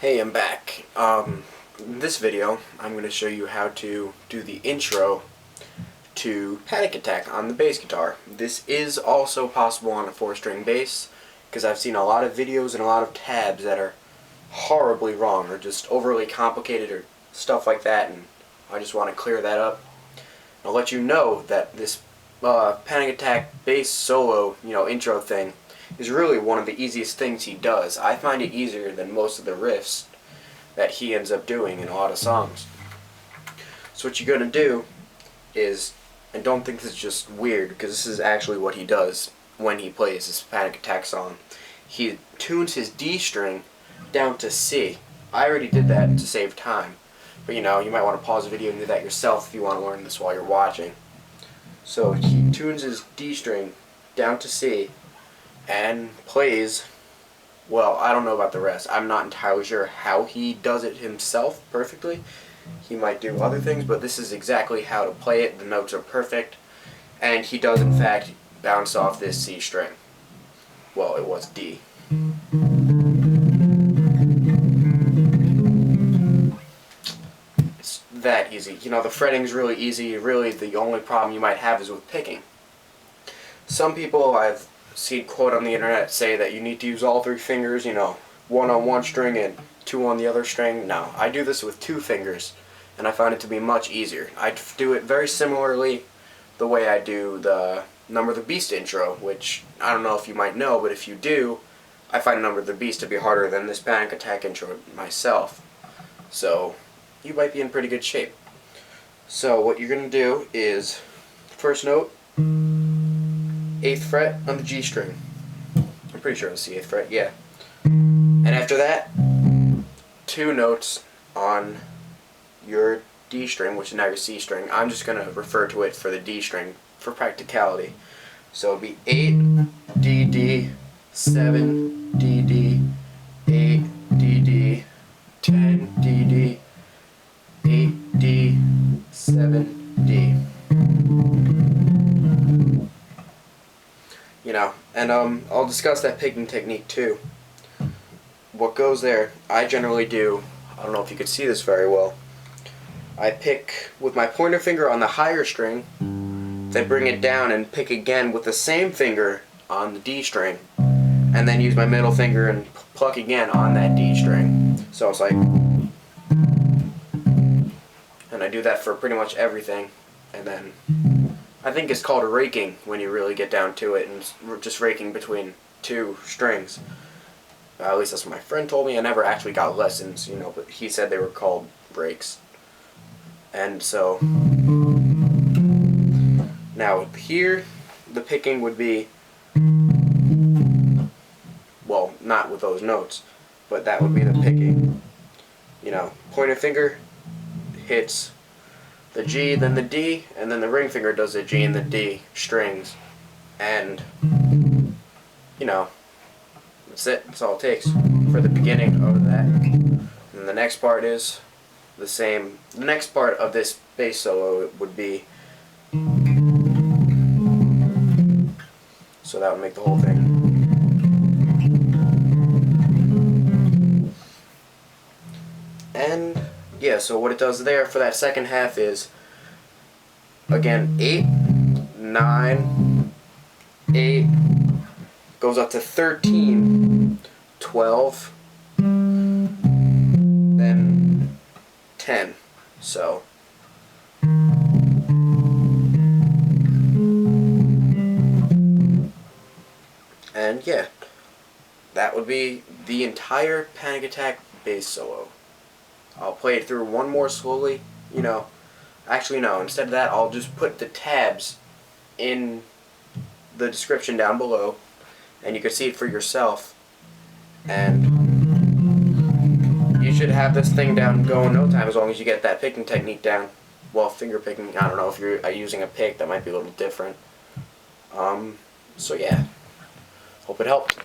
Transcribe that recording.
Hey, I'm back. In this video, I'm going to show you how to do the intro to Panic Attack on the bass guitar. This is also possible on a 4-string bass, because I've seen a lot of videos and a lot of tabs that are horribly wrong, or just overly complicated, or stuff like that, and I just want to clear that up. I'll let you know that this Panic Attack bass solo, intro thing, is really one of the easiest things he does. I find it easier than most of the riffs that he ends up doing in a lot of songs. So what you're going to do is, and don't think this is just weird, because this is actually what he does when he plays this Panic Attack song. He tunes his D string down to C. I already did that to save time, but you might want to pause the video and do that yourself if you want to learn this while you're watching. So he tunes his D string down to C and plays, well, I don't know about the rest. I'm not entirely sure how he does it himself perfectly. He might do other things, but this is exactly how to play it. The notes are perfect, and he does in fact bounce off this C string. Well, it was D. It's that easy. The fretting's really easy. Really, the only problem you might have is with picking. Some people I've seen quote on the internet say that you need to use all 3 fingers, one on one string and 2 on the other string. No, I do this with 2 fingers, and I find it to be much easier. I do it very similarly the way I do the Number of the Beast intro, which I don't know if you might know, but if you do, I find Number of the Beast to be harder than this Panic Attack intro myself. So you might be in pretty good shape. So what you're going to do is, first note, 8th fret on the G string. I'm pretty sure it's the 8th fret, yeah. And after that, 2 notes on your D string, which is now your C string. I'm just going to refer to it for the D string for practicality. So it'll be 8 D D, 7 D D, 8 D D, 10 D D, 8 D, 7 D. And I'll discuss that picking technique too. What goes there, I generally do, I don't know if you could see this very well, I pick with my pointer finger on the higher string, then bring it down and pick again with the same finger on the D string, and then use my middle finger and pluck again on that D string. So it's like, and I do that for pretty much everything, and then I think it's called raking when you really get down to it, and just raking between 2 strings. At least that's what my friend told me. I never actually got lessons, but he said they were called rakes. And so, now here, the picking would be, well, not with those notes, but that would be the picking. Pointer finger hits the G, then the D, and then the ring finger does the G and the D strings. And, that's it. That's all it takes for the beginning of that. And the next part is the same. The next part of this bass solo would be, so that would make the whole thing. And yeah, so what it does there for that second half is, again, 8, 9, 8, goes up to 13, 12, then 10. So and yeah, that would be the entire Panic Attack bass solo. I'll play it through one more slowly, Actually, no, instead of that, I'll just put the tabs in the description down below, and you can see it for yourself. And you should have this thing down go in no time, as long as you get that picking technique down. Well, finger picking, I don't know if you're using a pick, that might be a little different. So yeah, hope it helped.